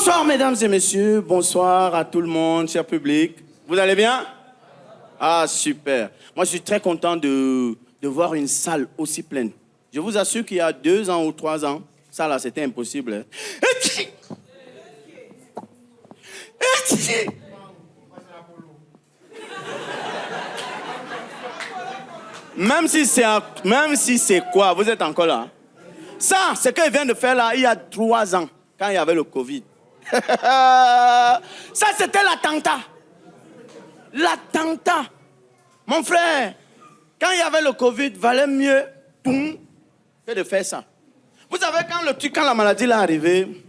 Bonsoir, mesdames et messieurs. Bonsoir à tout le monde, cher public. Vous allez bien? Ah, super. Moi, je suis très content de voir une salle aussi pleine. Je vous assure qu'il y a 2 ans ou 3 ans, ça là, c'était impossible. Même si c'est quoi, vous êtes encore là. Ça, ce qu'il vient de faire là, il y a 3 ans, quand il y avait le Covid. Ça, c'était l'attentat. L'attentat. Mon frère, quand il y avait le Covid, valait mieux que de faire ça. Vous savez, quand la maladie est arrivée,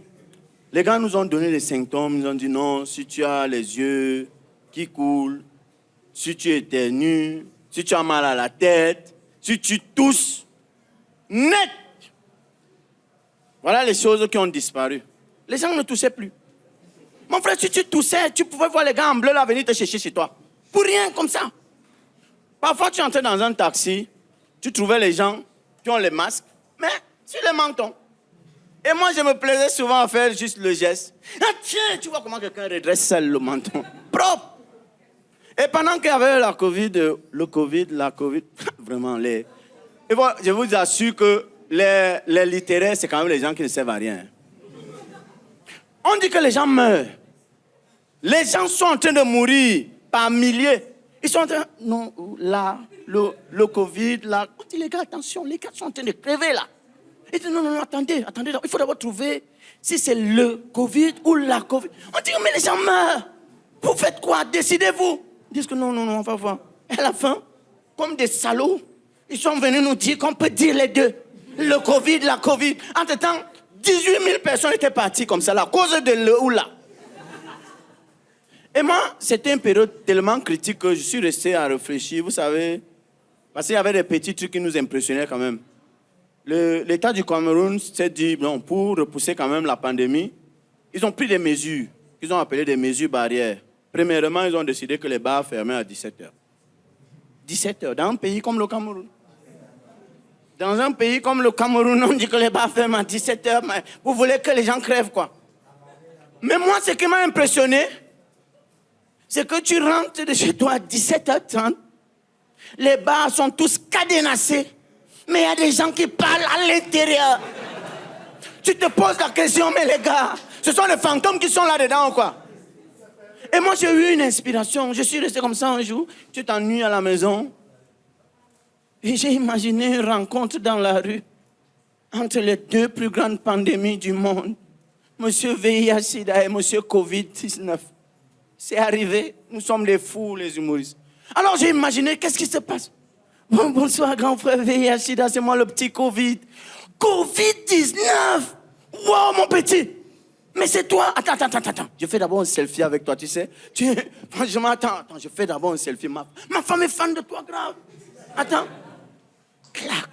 les gars nous ont donné les symptômes. Ils nous ont dit non, si tu as les yeux qui coulent, si tu éternues, si tu as mal à la tête, si tu tousses, net. Voilà les choses qui ont disparu. Les gens ne toussaient plus. Mon frère, si tu toussais, tu pouvais voir les gars en bleu là venir te chercher chez toi. Pour rien, comme ça. Parfois, tu entrais dans un taxi, tu trouvais les gens qui ont les masques, mais sur les mentons. Et moi, je me plaisais souvent à faire juste le geste. Ah tiens, tu vois comment quelqu'un redresse le menton. Propre. Et pendant qu'il y avait la Covid, vraiment, et bon, je vous assure que les littéraires, c'est quand même les gens qui ne servent à rien. On dit que les gens meurent. Les gens sont en train de mourir par milliers. Ils sont en train... Non, là, le Covid, là... On dit, les gars, attention, les gars sont en train de crever, là. Ils disent, non, attendez. Il faut d'abord trouver si c'est le Covid ou la Covid. On dit, mais les gens meurent. Vous faites quoi? Décidez-vous. Ils disent que non, on va voir. Et à la fin, comme des salauds, ils sont venus nous dire qu'on peut dire les deux. Le Covid, la Covid. Entre-temps, 18 000 personnes étaient parties comme ça, là, à cause de le ou là. Et moi, c'était une période tellement critique que je suis resté à réfléchir, vous savez, parce qu'il y avait des petits trucs qui nous impressionnaient quand même. L'État du Cameroun s'est dit, non, pour repousser quand même la pandémie, ils ont pris des mesures, qu'ils ont appelées des mesures barrières. Premièrement, ils ont décidé que les bars fermaient à 17h. 17h, dans un pays comme le Cameroun. Dans un pays comme le Cameroun, on dit que les bars ferment à 17h, mais vous voulez que les gens crèvent, quoi. Mais moi, ce qui m'a impressionné, c'est que tu rentres de chez toi à 17h30, les bars sont tous cadenassés, mais il y a des gens qui parlent à l'intérieur. Tu te poses la question, mais les gars, ce sont les fantômes qui sont là-dedans ou quoi? Et moi, j'ai eu une inspiration. Je suis resté comme ça un jour, tu t'ennuies à la maison, et j'ai imaginé une rencontre dans la rue entre les 2 plus grandes pandémies du monde, Monsieur VIH-Sida et Monsieur Covid-19. C'est arrivé, nous sommes des fous, les humoristes. Alors j'ai imaginé, qu'est-ce qui se passe? Bonsoir, grand frère VIH-Sida, c'est moi le petit Covid. Covid-19! Wow, mon petit! Mais c'est toi! Attends. Je fais d'abord un selfie avec toi, tu sais. Franchement, attends, je fais d'abord un selfie. Ma femme est fan de toi, grave. Attends. Clac.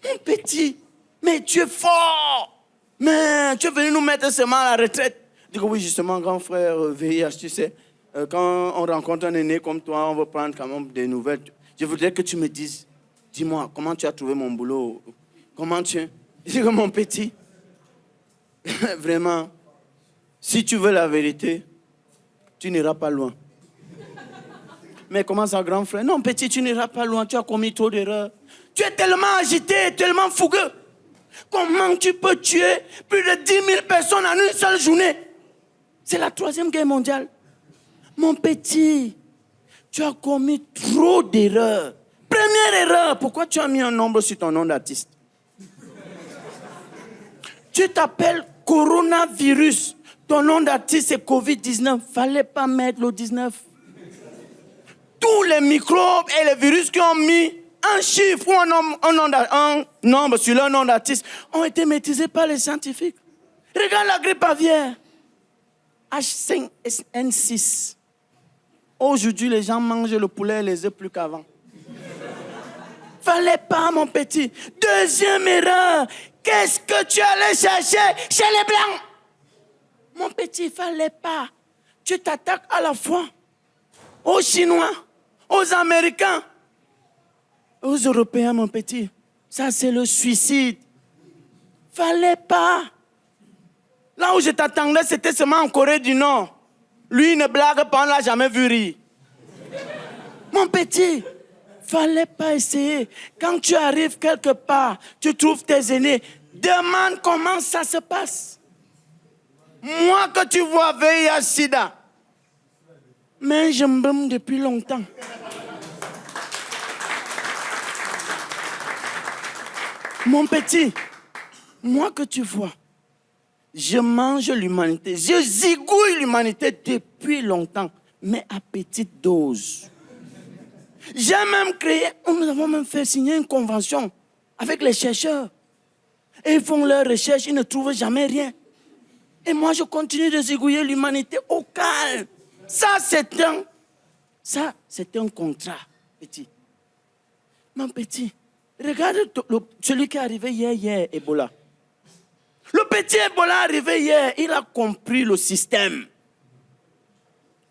Mon petit, mais tu es fort! Mais tu es venu nous mettre seulement à la retraite. Je dis que oui, justement, grand frère VIH, tu sais, quand on rencontre un aîné comme toi, on veut prendre quand même des nouvelles. Je voudrais que tu me dises, dis-moi, comment tu as trouvé mon boulot? Comment tu es? Je dis que mon petit, vraiment, si tu veux la vérité, tu n'iras pas loin. Mais comment ça, grand frère? Non, petit, tu n'iras pas loin, tu as commis trop d'erreurs. Tu es tellement agité, tellement fougueux. Comment tu peux tuer plus de 10 000 personnes en une seule journée? C'est la 3e guerre mondiale. Mon petit, tu as commis trop d'erreurs. Première erreur, pourquoi tu as mis un nombre sur ton nom d'artiste? Tu t'appelles coronavirus. Ton nom d'artiste, c'est Covid-19. Fallait pas mettre le 19. Tous les microbes et les virus qui ont mis un chiffre ou un nombre sur leur nom d'artiste ont été maîtrisés par les scientifiques. Regarde la grippe aviaire. H5N6. Aujourd'hui, les gens mangent le poulet et les œufs plus qu'avant. Fallait pas, mon petit. 2e erreur. Qu'est-ce que tu allais chercher chez les Blancs? Mon petit, fallait pas. Tu t'attaques à la fois aux Chinois, aux Américains, aux Européens, mon petit. Ça, c'est le suicide. Fallait pas. Là où je t'attendais, c'était seulement en Corée du Nord. Lui, il ne blague pas, on ne l'a jamais vu rire. Mon petit, fallait pas essayer. Quand tu arrives quelque part, tu trouves tes aînés, demande comment ça se passe. Moi que tu vois VIH sida, mais je m'aime depuis longtemps. Mon petit, moi que tu vois, je mange l'humanité, je zigouille l'humanité depuis longtemps, mais à petite dose. J'ai même créé, nous avons même fait signer une convention avec les chercheurs. Et ils font leurs recherches, ils ne trouvent jamais rien. Et moi, je continue de zigouiller l'humanité au calme. Ça, c'est un contrat, petit. Mon petit, regarde celui qui est arrivé hier, Ebola. Le petit Ebola arrivé hier, il a compris le système.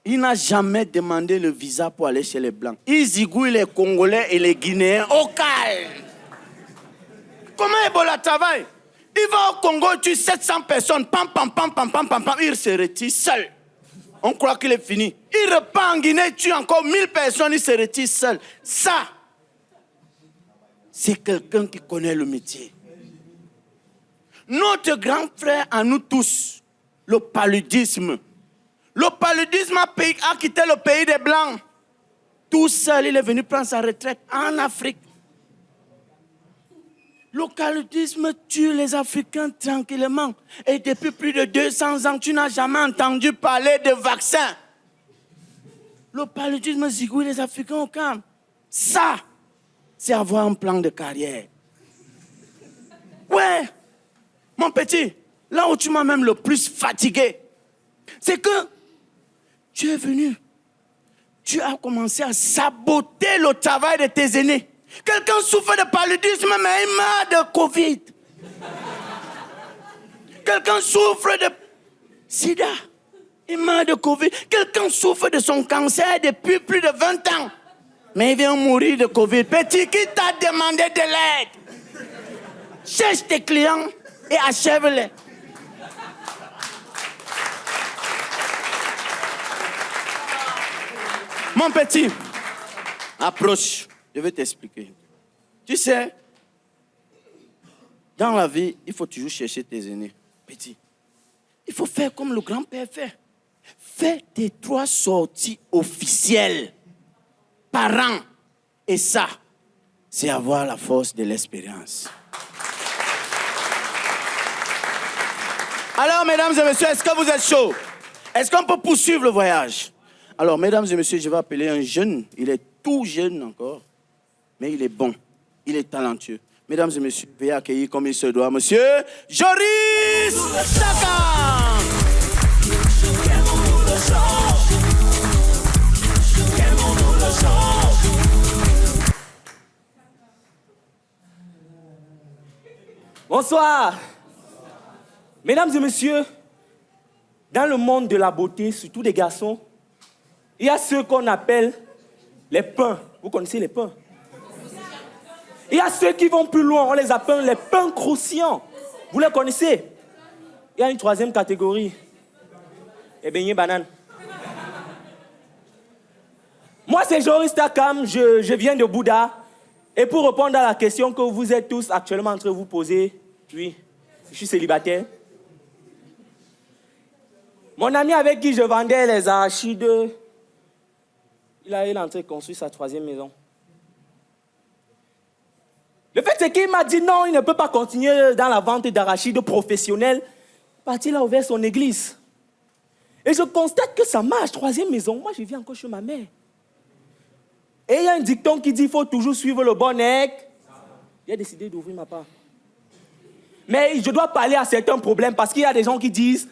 Il n'a jamais demandé le visa pour aller chez les Blancs. Il zigouille les Congolais et les Guinéens au calme. Comment Ebola travaille? Il va au Congo, il tue 700 personnes, pam, il se retire seul. On croit qu'il est fini. Il repart en Guinée, il tue encore 1000 personnes, il se retire seul. Ça, c'est quelqu'un qui connaît le métier. Notre grand frère à nous tous, le paludisme. Le paludisme a quitté le pays des Blancs. Tout seul, il est venu prendre sa retraite en Afrique. Le paludisme tue les Africains tranquillement. Et depuis plus de 200 ans, tu n'as jamais entendu parler de vaccin. Le paludisme zigouille les Africains au calme. Ça, c'est avoir un plan de carrière. Ouais, mon petit, là où tu m'as même le plus fatigué, c'est que tu es venu, tu as commencé à saboter le travail de tes aînés. Quelqu'un souffre de paludisme, mais il meurt de Covid. Quelqu'un souffre de sida, il meurt de Covid. Quelqu'un souffre de son cancer depuis plus de 20 ans, mais il vient mourir de Covid. Petit, qui t'a demandé de l'aide? Cherche tes clients et achève-les. Mon petit, approche, je vais t'expliquer. Tu sais, dans la vie, il faut toujours chercher tes aînés. Petit, il faut faire comme le grand-père fait. Fais tes 3 sorties officielles par an. Et ça, c'est avoir la force de l'expérience. Alors, mesdames et messieurs, est-ce que vous êtes chauds? Est-ce qu'on peut poursuivre le voyage? Alors, mesdames et messieurs, je vais appeler un jeune. Il est tout jeune encore, mais il est bon. Il est talentueux. Mesdames et messieurs, veuillez accueillir comme il se doit, monsieur Joris Saka. Bonsoir. Mesdames et messieurs, dans le monde de la beauté, surtout des garçons, il y a ceux qu'on appelle les pains. Vous connaissez les pains? Il y a ceux qui vont plus loin, on les appelle les pains croustillants. Vous les connaissez? Il y a une 3e catégorie. Les beignets bananes. Moi, c'est Joris Takam, je viens de Bouddha. Et pour répondre à la question que vous êtes tous actuellement en train de vous poser, oui, je suis célibataire. Mon ami avec qui je vendais les arachides, il est en train de construire sa 3e maison. Le fait, c'est qu'il m'a dit non, il ne peut pas continuer dans la vente d'arachides professionnelle parce qu'il a ouvert son église. Et je constate que ça marche, 3e maison. Moi, je vis encore chez ma mère. Et il y a un dicton qui dit qu'il faut toujours suivre le bon aigle. J'ai décidé d'ouvrir ma part. Mais je dois parler à certains problèmes parce qu'il y a des gens qui disent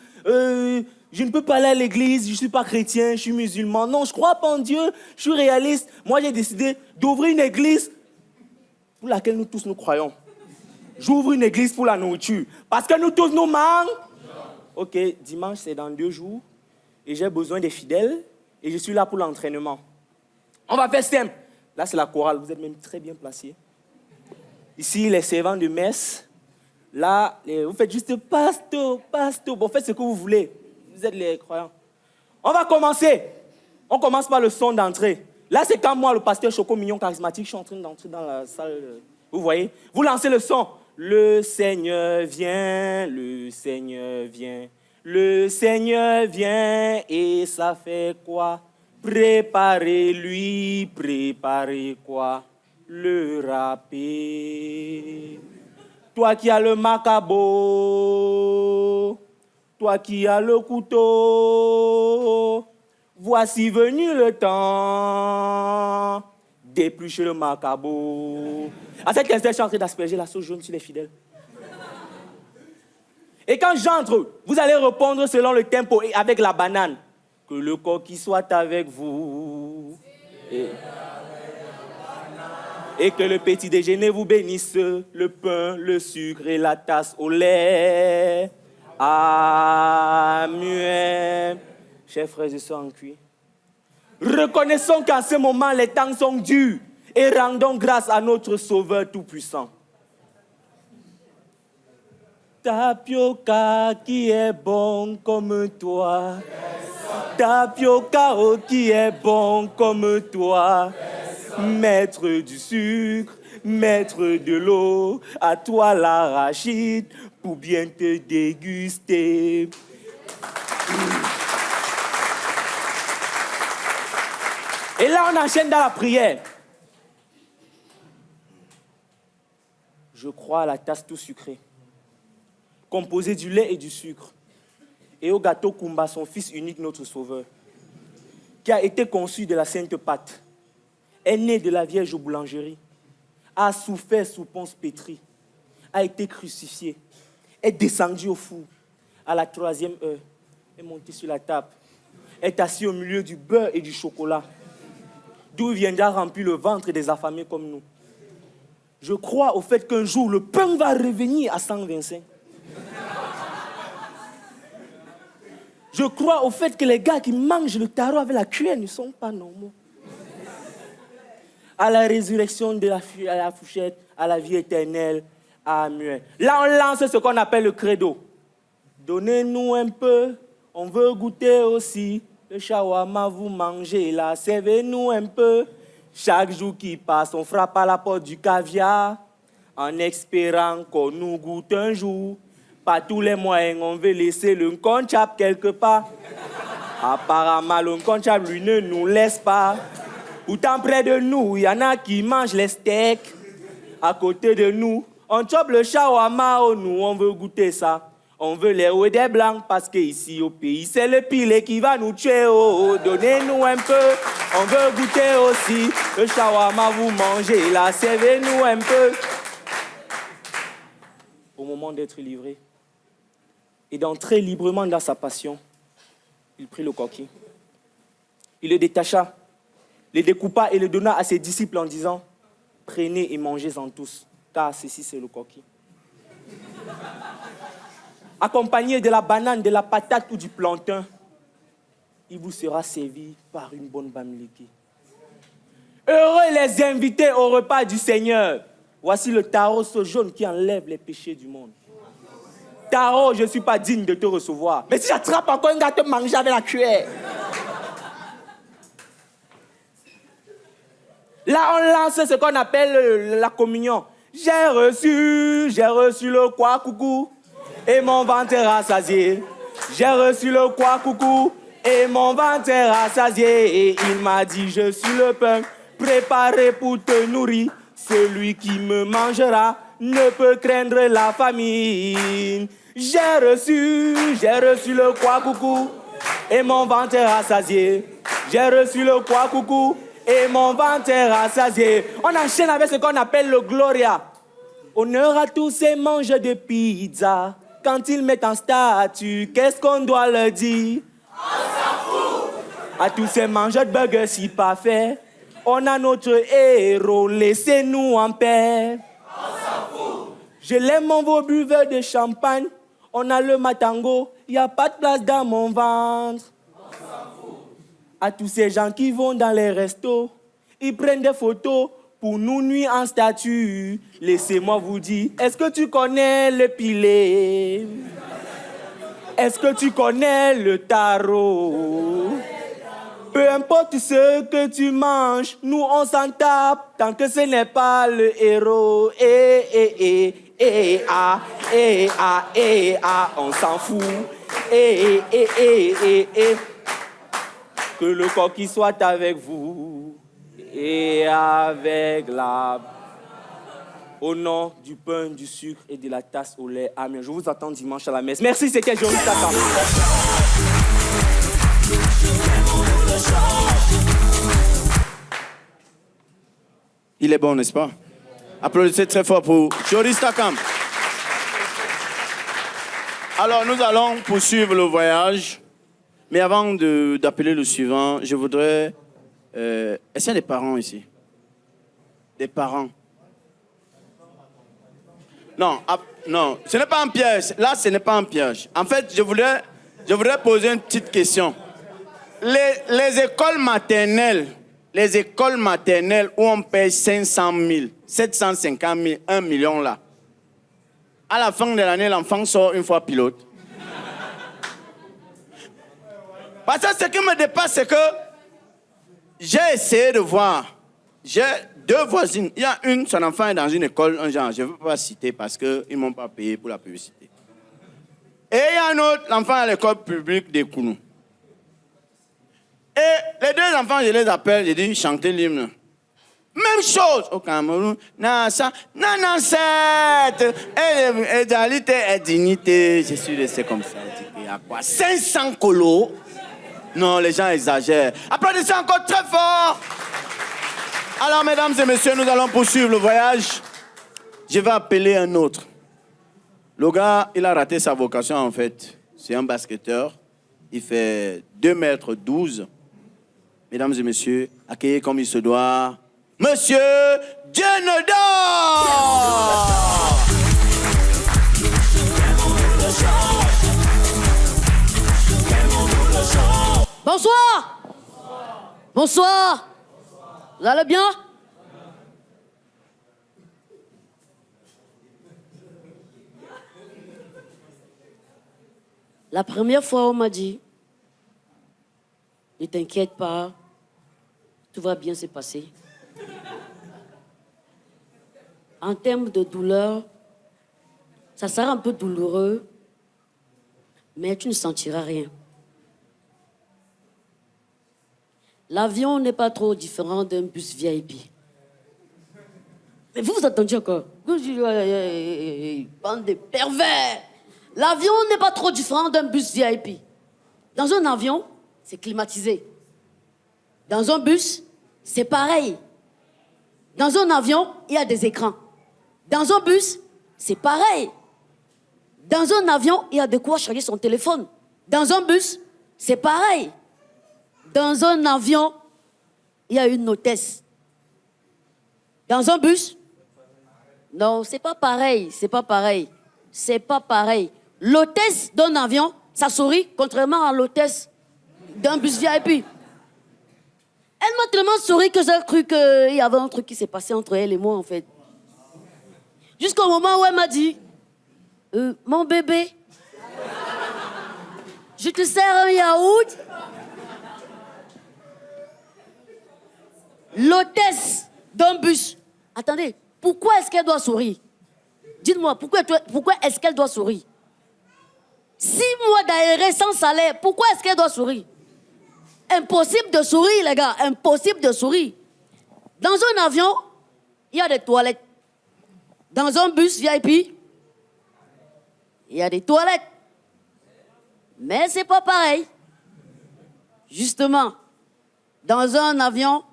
je ne peux pas aller à l'église, je ne suis pas chrétien, je suis musulman. Non, je ne crois pas en Dieu, je suis réaliste. Moi, j'ai décidé d'ouvrir une église pour laquelle nous tous nous croyons. J'ouvre une église pour la nourriture. Parce que nous tous nous mangeons. Ok, dimanche, c'est dans 2 jours. Et j'ai besoin des fidèles. Et je suis là pour l'entraînement. On va faire simple. Là, c'est la chorale. Vous êtes même très bien placés. Ici, les servants de messe. Là, vous faites juste pasto. Bon, faites ce que vous voulez. Vous êtes les croyants. On va commencer. On commence par le son d'entrée. Là, c'est quand moi, le pasteur Choco Mignon charismatique, je suis en train d'entrer dans la salle. Vous voyez? Vous lancez le son. Le Seigneur vient, le Seigneur vient. Le Seigneur vient et ça fait quoi? Préparez-lui, préparez quoi? Le râpé. Toi qui as le macabo, toi qui as le couteau, voici venu le temps d'éplucher le macabo. À cette question, je suis en train d'asperger la sauce jaune sur les fidèles. Et quand j'entre, vous allez répondre selon le tempo et avec la banane. Que le coquille soit avec vous. Et que le petit déjeuner vous bénisse, le pain, le sucre et la tasse au lait. Amen. Chers frères et sœurs en cuit, reconnaissons qu'en ce moment les temps sont durs et rendons grâce à notre Sauveur Tout-Puissant. Tapioca qui est bon comme toi. Tapioca qui est bon comme toi. Maître du sucre, maître de l'eau, à toi l'arachide pour bien te déguster. Et là, on enchaîne dans la prière. Je crois à la tasse tout sucrée, composée du lait et du sucre, et au gâteau Kumba, son fils unique, notre Sauveur, qui a été conçu de la sainte pâte, est né de la Vierge aux boulangeries, a souffert sous Ponce Pétri, a été crucifié, est descendu au four à la 3e heure, est monté sur la table, est assis au milieu du beurre et du chocolat, d'où viendra remplir le ventre des affamés comme nous. Je crois au fait qu'un jour, le pain va revenir à 125. Je crois au fait que les gars qui mangent le taro avec la cuillère ne sont pas normaux. À la résurrection de la fourchette, à la vie éternelle. Amen. Là, on lance ce qu'on appelle le credo. Donnez-nous un peu, on veut goûter aussi. Le shawarma, vous mangez là, servez-nous un peu. Chaque jour qui passe, on frappe à la porte du caviar, en espérant qu'on nous goûte un jour. Par tous les moyens, on veut laisser le conchap quelque part. Apparemment, le conchap, lui, ne nous laisse pas. Pourtant, près de nous, il y en a qui mangent les steaks. À côté de nous, on chope le shawarma, oh, nous, on veut goûter ça. On veut les hauts des blancs parce qu'ici au pays, c'est le pile qui va nous tuer. Oh, oh, donnez-nous un peu, on veut goûter aussi. Le shawarma, vous mangez là, servez-nous un peu. Au moment d'être livré et d'entrer librement dans sa passion, il prit le coquille. Il le détacha, le découpa et le donna à ses disciples en disant « Prenez et mangez-en tous, car ceci c'est le coquille. » Accompagné de la banane, de la patate ou du plantain, il vous sera servi par une bonne bamileke. Heureux les invités au repas du Seigneur. Voici le tarot jaune qui enlève les péchés du monde. Tarot, je ne suis pas digne de te recevoir. Mais si j'attrape encore un gars te manger avec la cuillère. Là, on lance ce qu'on appelle la communion. J'ai reçu le quoi coucou et mon ventre est rassasié. J'ai reçu le quoi coucou et mon ventre est rassasié. Et il m'a dit, je suis le pain préparé pour te nourrir. Celui qui me mangera ne peut craindre la famine. J'ai reçu le quoi coucou et mon ventre est rassasié. J'ai reçu le quoi coucou et mon ventre est rassasié. On enchaîne avec ce qu'on appelle le Gloria. Honneur à tous ces mangeurs de pizza. Quand ils mettent en statut, qu'est-ce qu'on doit leur dire? On s'en fout. À tous ces mangeurs de burgers si parfaits, on a notre héros, laissez-nous en paix. On s'en fout. Je l'aime mon beau buveur de champagne. On a le matango, il n'y a pas de place dans mon ventre. On s'en fout. À tous ces gens qui vont dans les restos, ils prennent des photos pour nous nuire en statut. Laissez-moi vous dire, est-ce que tu connais le pilet? Est-ce que tu connais le tarot? Peu importe ce que tu manges, nous on s'en tape tant que ce n'est pas le héros. On s'en fout. Que le coquille soit avec vous et avec la... Au nom du pain, du sucre et de la tasse au lait. Amen. Je vous attends dimanche à la messe. Merci, c'était Joris Takam. Il est bon, n'est-ce pas? Applaudissez très fort pour Joris Takam. Alors, nous allons poursuivre le voyage. Mais avant d'appeler le suivant, je voudrais... Est-ce qu'il y a des parents ici? Des parents? Non, non, ce n'est pas un piège. Là, ce n'est pas un piège. En fait, je voudrais poser une petite question. Les écoles maternelles où on paye 500 000, 750 000, 1 million là, à la fin de l'année, l'enfant sort une fois pilote. Parce que ce qui me dépasse, c'est que j'ai essayé de voir. J'ai 2 voisines. Il y a une, son enfant est dans une école, un genre, je ne veux pas citer parce qu'ils ne m'ont pas payé pour la publicité. Et il y a un autre, l'enfant à l'école publique de Kounou. Et les 2 enfants, je les appelle, je dis, chantez l'hymne. Même chose au Cameroun. Non, ça, non, c'est. Égalité et dignité. Je suis resté comme ça. Il y a quoi? 500 colos? Non, les gens exagèrent. Applaudissez encore très fort. Alors, mesdames et messieurs, nous allons poursuivre le voyage. Je vais appeler un autre. Le gars, il a raté sa vocation, en fait. C'est un basketteur. Il fait 2,12 m. Mesdames et messieurs, accueillez comme il se doit, Monsieur Djenedor. Bonsoir. Bonsoir. Vous allez bien? La première fois, on m'a dit, ne t'inquiète pas, tout va bien se passer. En termes de douleur, ça sera un peu douloureux, mais tu ne sentiras rien. L'avion n'est pas trop différent d'un bus VIP. Mais vous attendiez encore. Bande de pervers. L'avion n'est pas trop différent d'un bus VIP. Dans un avion, c'est climatisé. Dans un bus, c'est pareil. Dans un avion, il y a des écrans. Dans un bus, c'est pareil. Dans un avion, il y a de quoi charger son téléphone. Dans un bus, c'est pareil. Dans un avion, il y a une hôtesse. Dans un bus, non, c'est pas pareil, c'est pas pareil. C'est pas pareil. L'hôtesse d'un avion, ça sourit, contrairement à l'hôtesse d'un bus VIP. Elle m'a tellement souri que j'ai cru qu'il y avait un truc qui s'est passé entre elle et moi, en fait. Jusqu'au moment où elle m'a dit, mon bébé, je te sers un yaourt. L'hôtesse d'un bus. Attendez, pourquoi est-ce qu'elle doit sourire? Dites-moi, pourquoi est-ce qu'elle doit sourire? 6 mois d'aéré sans salaire, pourquoi est-ce qu'elle doit sourire? Impossible de sourire, les gars, impossible de sourire. Dans un avion, il y a des toilettes. Dans un bus VIP, il y a des toilettes. Mais c'est pas pareil. Justement, dans un avion,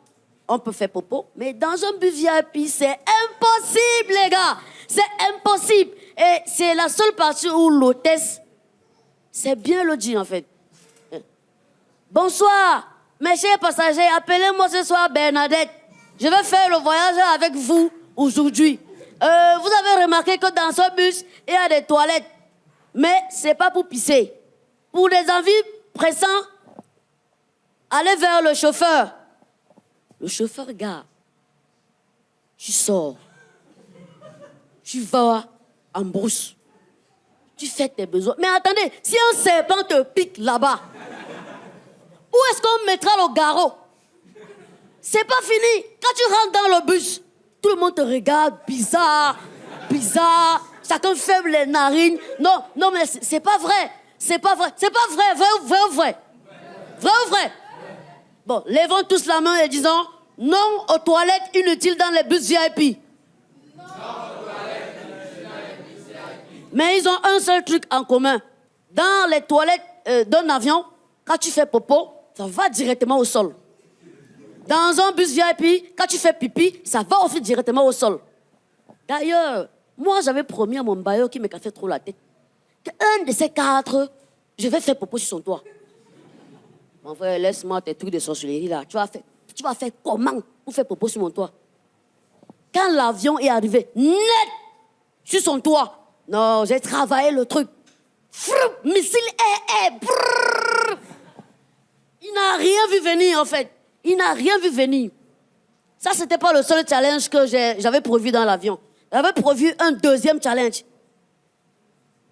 on peut faire popo, mais dans un bus VIP, c'est impossible, les gars. C'est impossible. Et c'est la seule partie où l'hôtesse, c'est bien le dit, en fait. Bonsoir, mes chers passagers, appelez-moi ce soir Bernadette. Je vais faire le voyage avec vous aujourd'hui. Vous avez remarqué que dans ce bus, il y a des toilettes. Mais ce n'est pas pour pisser. Pour des envies pressantes, allez vers le chauffeur. Le chauffeur, gars, Tu sors. Tu vas en brousse. Tu fais tes besoins. Mais attendez, si un serpent te pique là-bas, où est-ce qu'on mettra le garrot? C'est pas fini. Quand tu rentres dans le bus, tout le monde te regarde bizarre, bizarre. Chacun ferme les narines. Non, mais c'est pas vrai. C'est pas vrai. C'est pas vrai. Vrai ou vrai? Vrai ou vrai? Bon, levons tous la main et disons non aux toilettes inutiles dans les bus VIP. Mais ils ont un seul truc en commun. Dans les toilettes d'un avion, quand tu fais popo, ça va directement au sol. Dans un bus VIP, quand tu fais pipi, ça va aussi directement au sol. D'ailleurs, moi, j'avais promis à mon bailleur qui me cassait trop la tête qu'un de ces 4, je vais faire popo sur son toit. Mon frère, laisse-moi tes trucs de sorcellerie là. Tu vas faire comment pour faire popo sur mon toit? Quand l'avion est arrivé, net sur son toit, non, j'ai travaillé le truc. Missile brrr. Il n'a rien vu venir, en fait. Il n'a rien vu venir. Ça, c'était pas le seul challenge que j'avais prévu dans l'avion. J'avais prévu un deuxième challenge.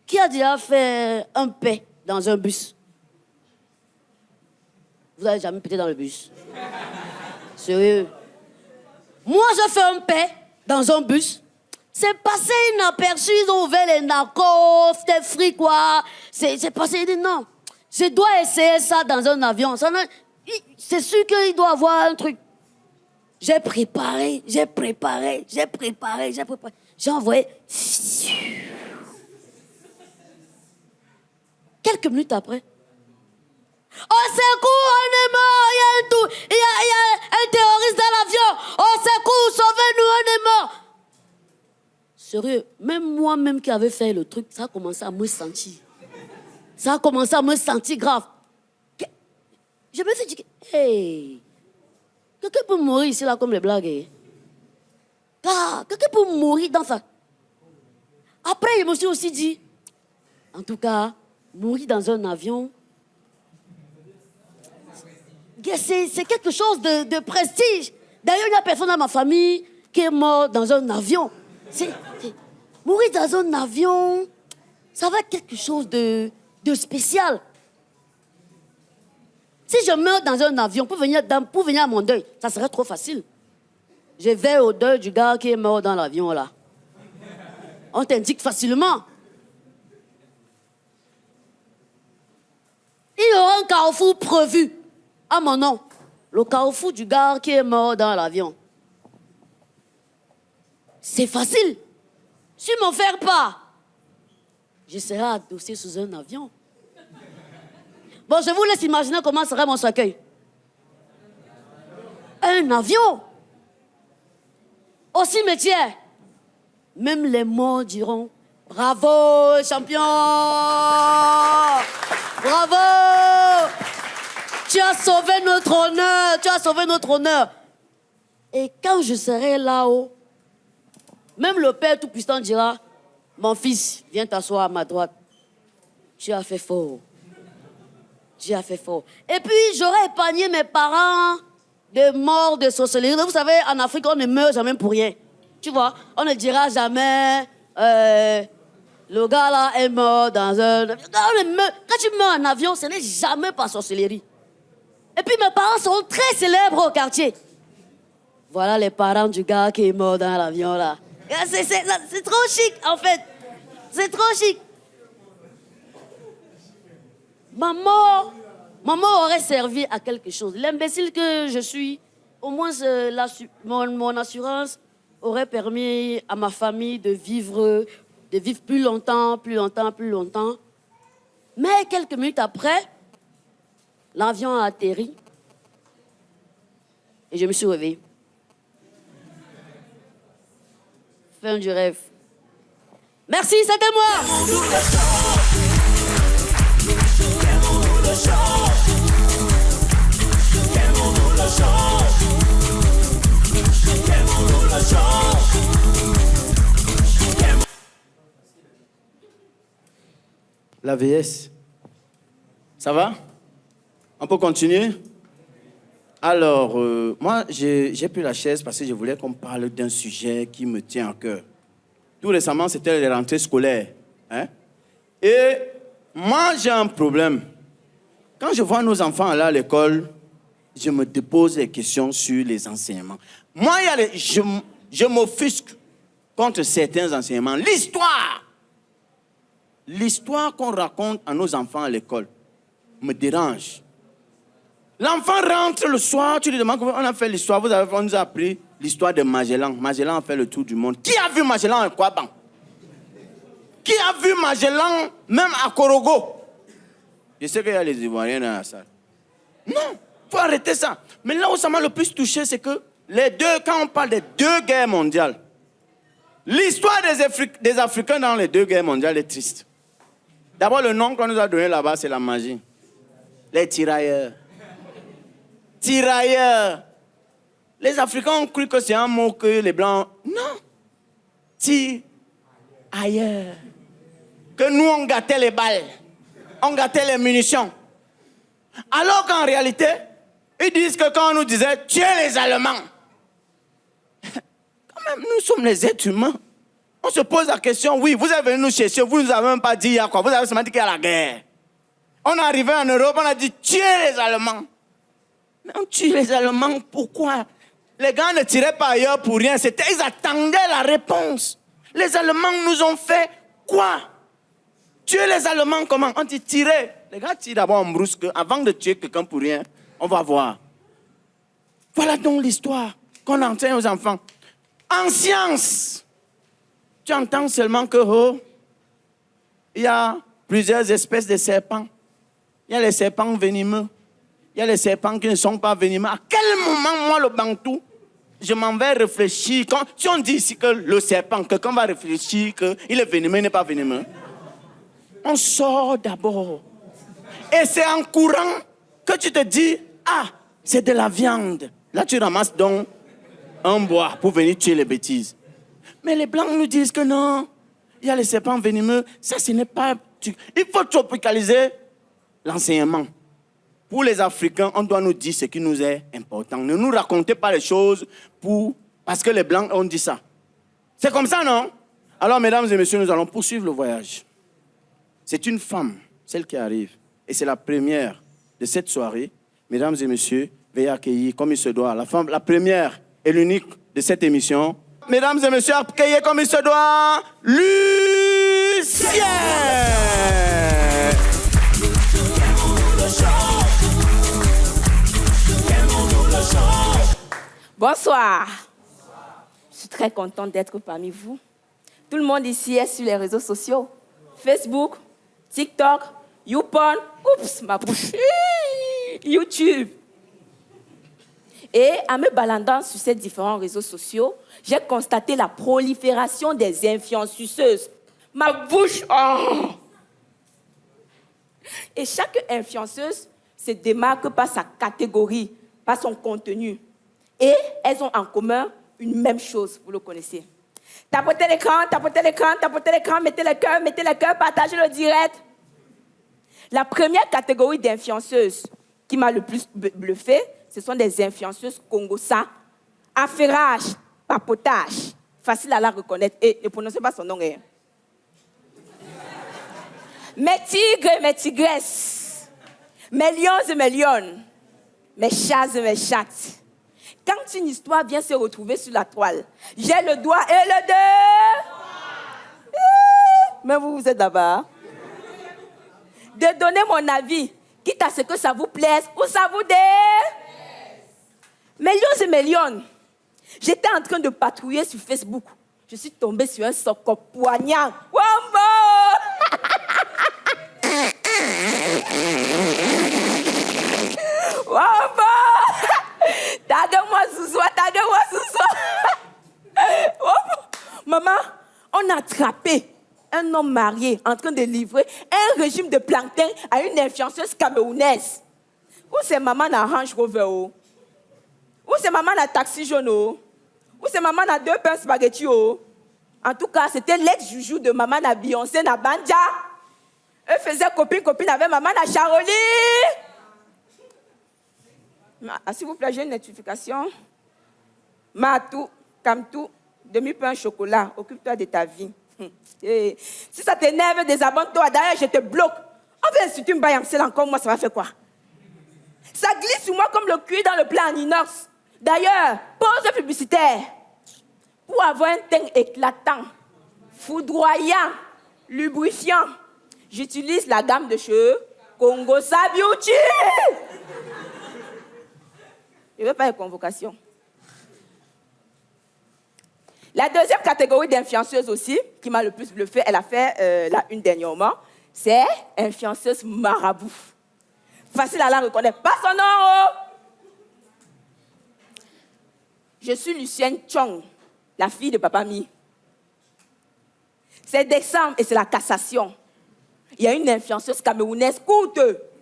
Qui a déjà fait un paix dans un bus? Vous n'avez jamais pété dans le bus? Sérieux? Moi, je fais un paix dans un bus. C'est passé inaperçu, ils ont ouvert les narcos, c'était free quoi. C'est passé, non. Je dois essayer ça dans un avion. C'est sûr qu'il doit avoir un truc. J'ai préparé. J'ai envoyé. Quelques minutes après. Au secours, on est mort, il y a un terroriste dans l'avion. Au secours, sauvez-nous, on est mort. Sérieux, même moi-même qui avais fait le truc, ça a commencé à me sentir. Ça a commencé à me sentir grave. Je me suis dit, hey, quelqu'un peut mourir ici, là, comme les blagues. Hein? Ah, quelqu'un peut mourir dans ça. Après, je me suis aussi dit, en tout cas, mourir dans un avion, c'est quelque chose de prestige. D'ailleurs, il n'y a personne dans ma famille qui est mort dans un avion. Mourir dans un avion, ça va être quelque chose de spécial. Si je meurs dans un avion pour venir à mon deuil, ça serait trop facile. Je vais au deuil du gars qui est mort dans l'avion là. On t'indique facilement. Il y aura un carrefour prévu à mon nom. Le carrefour du gars qui est mort dans l'avion. C'est facile. Si m'en faire pas, je serai adossé sous un avion. Bon, je vous laisse imaginer comment serait mon cercueil. Un avion. Au cimetière. Même les morts diront « Bravo, champion! Bravo! Tu as sauvé notre honneur! Tu as sauvé notre honneur! » Et quand je serai là-haut, même le Père Tout-Puissant dira « Mon fils, viens t'asseoir à ma droite. Tu as fait fort. Tu as fait fort. » Et puis, j'aurais épargné mes parents de morts de sorcellerie. Vous savez, en Afrique, on ne meurt jamais pour rien. Tu vois, on ne dira jamais le gars là est mort dans un... Quand tu meurs en avion, ce n'est jamais par sorcellerie. Et puis, mes parents sont très célèbres au quartier. Voilà les parents du gars qui est mort dans l'avion là. C'est trop chic, en fait. C'est trop chic. Ma mort aurait servi à quelque chose. L'imbécile que je suis, au moins mon assurance aurait permis à ma famille de vivre plus longtemps. Mais quelques minutes après, l'avion a atterri et je me suis réveillée. Fin du rêve. Merci, c'était moi. La VS. Ça va? On peut continuer? Alors, moi, j'ai pris la chaise parce que je voulais qu'on parle d'un sujet qui me tient à cœur. Tout récemment, c'était les rentrées scolaires. Hein? Et moi, j'ai un problème. Quand je vois nos enfants aller à l'école, je me dépose des questions sur les enseignements. Moi, je m'offusque contre certains enseignements. L'histoire qu'on raconte à nos enfants à l'école me dérange. L'enfant rentre le soir, tu lui demandes comment on a fait l'histoire. On nous a appris l'histoire de Magellan. Magellan a fait le tour du monde. Qui a vu Magellan à Kouaban? Qui a vu Magellan même à Korogo? Je sais qu'il y a les Ivoiriens dans la salle. Non, il faut arrêter ça. Mais là où ça m'a le plus touché, c'est que quand on parle des 2 guerres mondiales, l'histoire des Africains dans les 2 guerres mondiales est triste. D'abord, le nom qu'on nous a donné là-bas, c'est la magie. Les tirailleurs. Tirailleurs. Les Africains ont cru que c'est un mot que les Blancs... Non. Tirailleurs. Que nous, on gâtait les balles. On gâtait les munitions. Alors qu'en réalité, ils disent que quand on nous disait « tuez les Allemands », quand même, nous sommes les êtres humains. On se pose la question, oui, vous êtes venus nous chercher, vous ne nous avez même pas dit il y a quoi, vous avez seulement dit qu'il y a la guerre. On est arrivé en Europe, on a dit tuez les Allemands. Mais on tue les Allemands, pourquoi? Les gars ne tiraient pas ailleurs pour rien, ils attendaient la réponse. Les Allemands nous ont fait quoi? Tuer les Allemands comment? On dit tirer. Les gars tirent d'abord en brusque, avant de tuer quelqu'un pour rien, on va voir. Voilà donc l'histoire qu'on enseigne aux enfants. En science, tu entends seulement que il y a plusieurs espèces de serpents. Il y a les serpents venimeux. Il y a les serpents qui ne sont pas venimeux. À quel moment, moi, le Bantou, je m'en vais réfléchir. Si on dit ici que le serpent, quelqu'un va réfléchir qu'il est venimeux, il n'est pas venimeux. On sort d'abord. Et c'est en courant que tu te dis, ah, c'est de la viande. Là, tu ramasses donc un bois pour venir tuer les bêtises. Mais les Blancs nous disent que non, il y a les serpents venimeux. Ça, ce n'est pas... Il faut tropicaliser l'enseignement. Pour les Africains, on doit nous dire ce qui nous est important. Ne nous racontez pas les choses parce que les Blancs ont dit ça. C'est comme ça, non? Alors, mesdames et messieurs, nous allons poursuivre le voyage. C'est une femme, celle qui arrive. Et c'est la première de cette soirée. Mesdames et messieurs, veuillez accueillir comme il se doit. La première et l'unique de cette émission. Mesdames et messieurs, accueillez comme il se doit, Lucien! Bonsoir. Je suis très contente d'être parmi vous. Tout le monde ici est sur les réseaux sociaux. Facebook, TikTok, YouPorn, oups, ma bouche, YouTube. Et en me baladant sur ces différents réseaux sociaux, j'ai constaté la prolifération des influenceuses. Ma bouche, oh! Et chaque influenceuse se démarque par sa catégorie, par son contenu. Et elles ont en commun une même chose, vous le connaissez. Tapotez l'écran, mettez le cœur, partagez le direct. La première catégorie d'influenceuses qui m'a le plus bluffé, ce sont des influenceuses congosa. Affairage, papotage. Facile à la reconnaître. Et ne prononcez pas son nom. Mes tigres et mes tigresses. Mes lions et mes lionnes. Mes chats et mes chattes. Quand une histoire vient se retrouver sur la toile, j'ai le doigt et le deux. Mais vous êtes là-bas. De donner mon avis, quitte à ce que ça vous plaise ou ça vous déplaise. Mes lions et mes lionnes, j'étais en train de patrouiller sur Facebook. Je suis tombée sur un soco poignard. Wombo! Wombo! Tague-moi sous soi. Maman, on a attrapé un homme marié en train de livrer un régime de plancton à une influenceuse camerounaise. Où c'est maman dans Range Rover? Où c'est maman dans taxi jaune? Où c'est maman dans 2 pains spaghetti? En tout cas, c'était l'ex-joujou de maman dans Beyoncé dans Banja. Eux faisaient copine avec maman dans Charoli. S'il vous plaît, j'ai une notification. Matou, Kamtou, demi-pain chocolat, occupe-toi de ta vie. Et si ça t'énerve, désabonne-toi. D'ailleurs, je te bloque. On vient insulter une baïamsel encore, moi, ça va faire quoi? Ça glisse sur moi comme le cuir dans le plat en inox. D'ailleurs, pause publicitaire. Pour avoir un teint éclatant, foudroyant, lubrifiant, j'utilise la gamme de cheveux Congo Beauty. Je ne veux pas de convocation. La deuxième catégorie d'influenceuses aussi, qui m'a le plus bluffé, elle a fait la une dernièrement, c'est influenceuse marabout. Facile à la reconnaître. Pas son nom, oh. Je suis Lucienne Chong, la fille de Papa Mi. C'est décembre et c'est la cassation. Il y a une influenceuse camerounaise courte,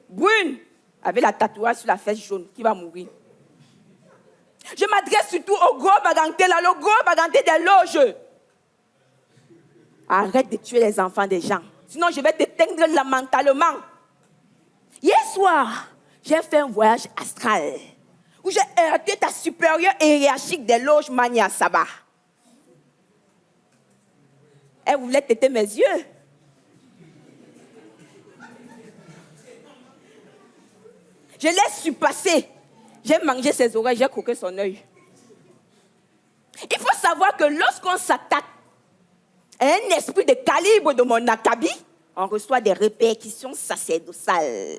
brune, avec la tatouage sur la fesse jaune, qui va mourir. Je m'adresse surtout au gros baganté, là, le gros baganté des loges. Arrête de tuer les enfants des gens. Sinon, je vais t'éteindre là mentalement. Hier soir, j'ai fait un voyage astral où j'ai heurté ta supérieure hiérarchique des loges Mania Saba. Elle voulait têter mes yeux. Je l'ai surpassé. J'ai mangé ses oreilles, j'ai croqué son œil. Il faut savoir que lorsqu'on s'attaque à un esprit de calibre de mon Akabi, on reçoit des répercussions sacerdotales.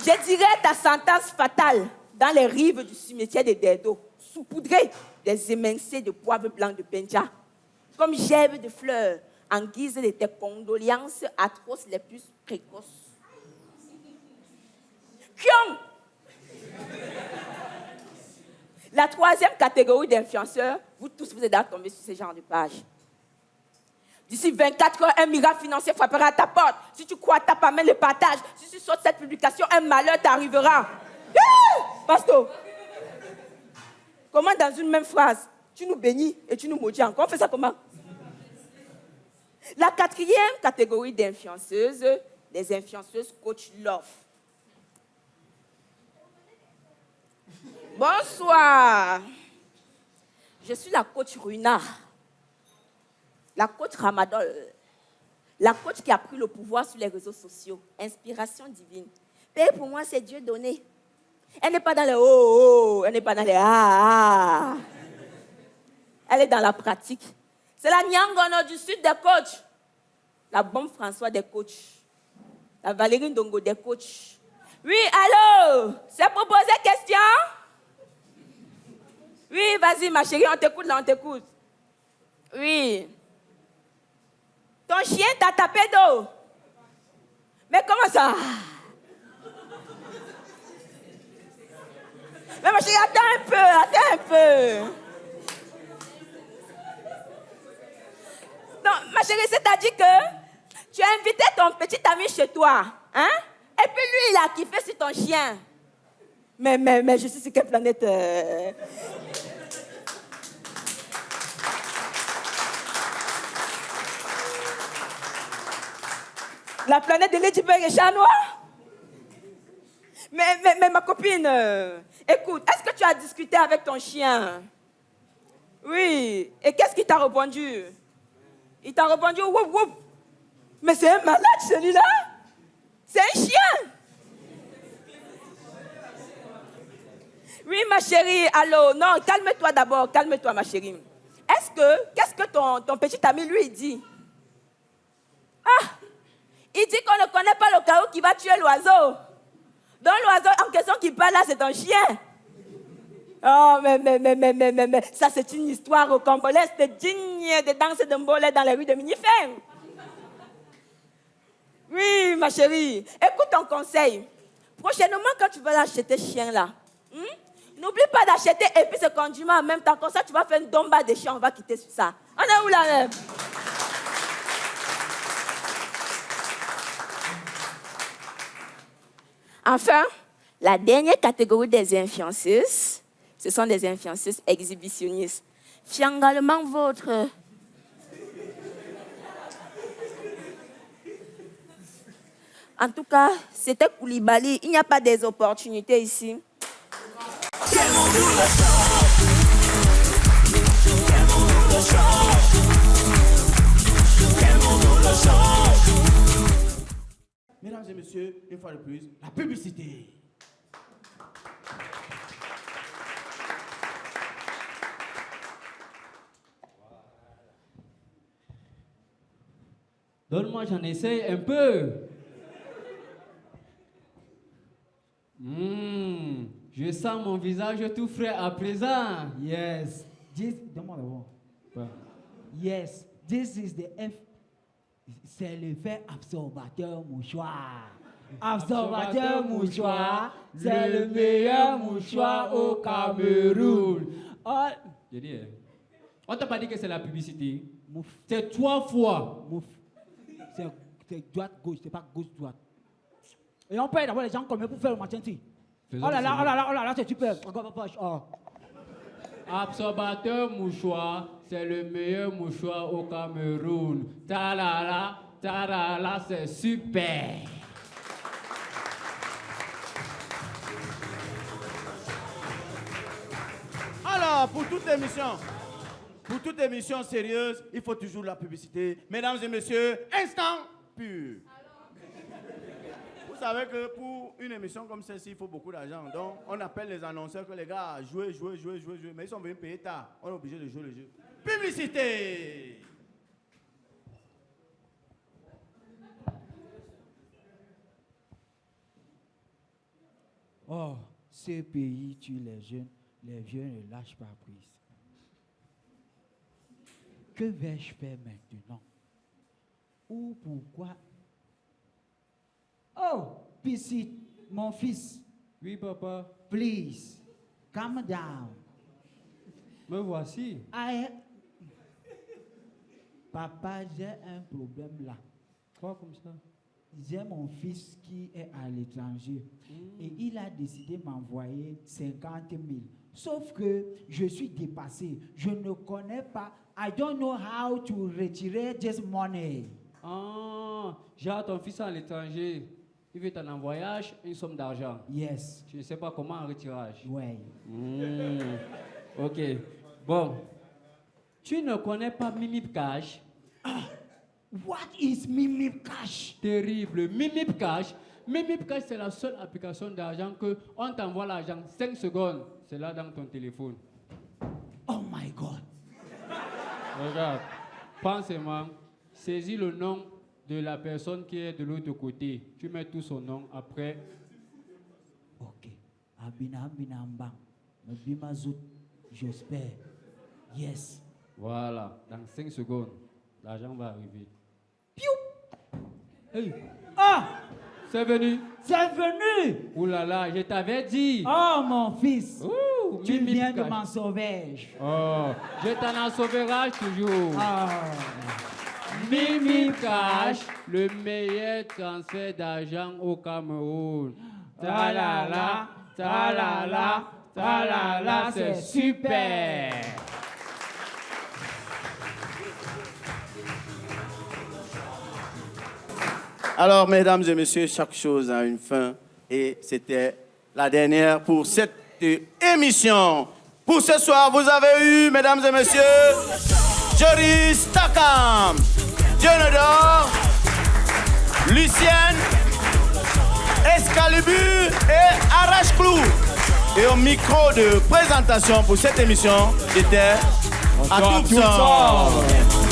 Je dirais ta sentence fatale dans les rives du cimetière de Derdo, saupoudrée des émincés de poivre blanc de Benja, comme gerbe de fleurs, en guise de tes condoléances atroces les plus précoces. Kion! La troisième catégorie d'influenceurs, vous tous, vous êtes déjà tombés sur ce genre de page. D'ici 24 heures, un miracle financier frappera à ta porte. Si tu crois, tape à main le partage. Si tu sautes cette publication, un malheur t'arrivera. Pasteur, comment dans une même phrase, tu nous bénis et tu nous maudis encore? On fait ça comment? La quatrième catégorie d'influenceuses, les influenceuses coach love. Bonsoir. Je suis la coach Ruina, la coach Ramadol, la coach qui a pris le pouvoir sur les réseaux sociaux. Inspiration divine. Et pour moi, c'est Dieu donné. Elle n'est pas dans les oh, elle n'est pas dans les ah. Elle est dans la pratique. C'est la Nyangono du sud des coachs. La bombe François des coachs. La Valérie Ndongo des coachs. Oui, allô? C'est pour poser question? Oui, vas-y, ma chérie, on t'écoute là, on t'écoute. Oui. Ton chien t'a tapé d'eau. Mais comment ça? Mais ma chérie, attends un peu. Non, ma chérie, c'est-à-dire que tu as invité ton petit ami chez toi, hein? Et puis lui, il a kiffé sur ton chien. Mais je suis sur quelle planète La planète de Lady Bird et Chat Noir? Mais ma copine, écoute, est-ce que tu as discuté avec ton chien? Oui. Et qu'est-ce qu'il t'a répondu? Il t'a répondu, woup, woup. Mais c'est un malade, celui-là. C'est un chien. Oui, ma chérie, allô. Non, calme-toi d'abord, calme-toi, ma chérie. Qu'est-ce que ton petit ami, lui, dit? Ah, il dit qu'on ne connaît pas le chaos qui va tuer l'oiseau. Donc l'oiseau en question qui parle là, c'est un chien. Oh, mais, ça c'est une histoire rocambolesque digne de danser de mbolet dans les rues de Minifem. Oui, ma chérie, écoute ton conseil. Prochainement, quand tu vas l'acheter chien là, n'oublie pas d'acheter épices et condiments en même temps. Comme ça, tu vas faire une domba de chien, on va quitter sur ça. On est où là même? Enfin, la dernière catégorie des influenceuses, ce sont des influenceuses exhibitionnistes. Fiangalement votre. En tout cas, c'était Koulibaly. Il n'y a pas des opportunités ici. Mesdames et messieurs, une fois de plus, la publicité. Donne-moi, j'en essaye un peu. Je sens mon visage tout frais à présent. Yes. Donne-moi d'abord. Yes. This is the F. C'est le fait absorbateur mouchoir. Absorbateur mouchoir, c'est le meilleur mouchoir au Cameroun. Oh. J'ai dit, on t'a pas dit que c'est la publicité. C'est 3 fois. Mouf. C'est droite-gauche, c'est pas gauche-droite. Et on paye d'abord les gens combien pour faire le matin. Oh là là, c'est super. Oh. Absorbateur mouchoir, c'est le meilleur mouchoir au Cameroun. Ta-la-la, c'est super. Alors, pour toute émission sérieuse, il faut toujours la publicité. Mesdames et messieurs, instant pur. Vous savez que pour une émission comme celle-ci, il faut beaucoup d'argent. Donc, on appelle les annonceurs que les gars jouez. Mais ils sont venus payer tard. On est obligé de jouer le jeu. Publicité! Oh, ce pays tue les jeunes, les vieux ne lâchent pas prise. Que vais-je faire maintenant? Ou pourquoi? Oh, Piscite, mon fils. Oui, papa. Please, calm down. Me voici. Papa, j'ai un problème là. Quoi comme ça? J'ai mon fils qui est à l'étranger et il a décidé de m'envoyer 50 000. Sauf que je suis dépassé. Je ne connais pas. I don't know how to retirer this money. Ah, j'ai ton fils à l'étranger. Il veut t'en en voyage, une somme d'argent. Yes. Je ne sais pas comment en retirage. Ouais. Ok. Bon. Tu ne connais pas Mimip Cash? What is Mimip Cash? Terrible. Mimip Cash. Mimip Cash, c'est la seule application d'argent que on t'envoie l'argent 5 secondes. C'est là dans ton téléphone. Oh my God. Regarde. Pense-moi. Saisis le nom de la personne qui est de l'autre côté. Tu mets tout son nom après. Ok. Abinambang. Bimazout. J'espère. Yes. Voilà. Dans 5 secondes, l'argent va arriver. Hey. Ah! C'est venu. C'est venu! Ouh là là, je t'avais dit. Oh mon fils! Ouh, Tu Mimip viens de Cash. m'en sauver. Oh, je t'en sauverai toujours. Ah. Mimip Cash, le meilleur transfert d'argent au Cameroun. Ta-la-la, ta-la-la, ta-la-la, c'est super. Alors, mesdames et messieurs, chaque chose a une fin. Et c'était la dernière pour cette émission. Pour ce soir, vous avez eu, mesdames et messieurs, Joris Takam, Dionodor, Lucienne, Excalibur et Arrache-Clou. Et au micro de présentation pour cette émission, j'étais à Toubson.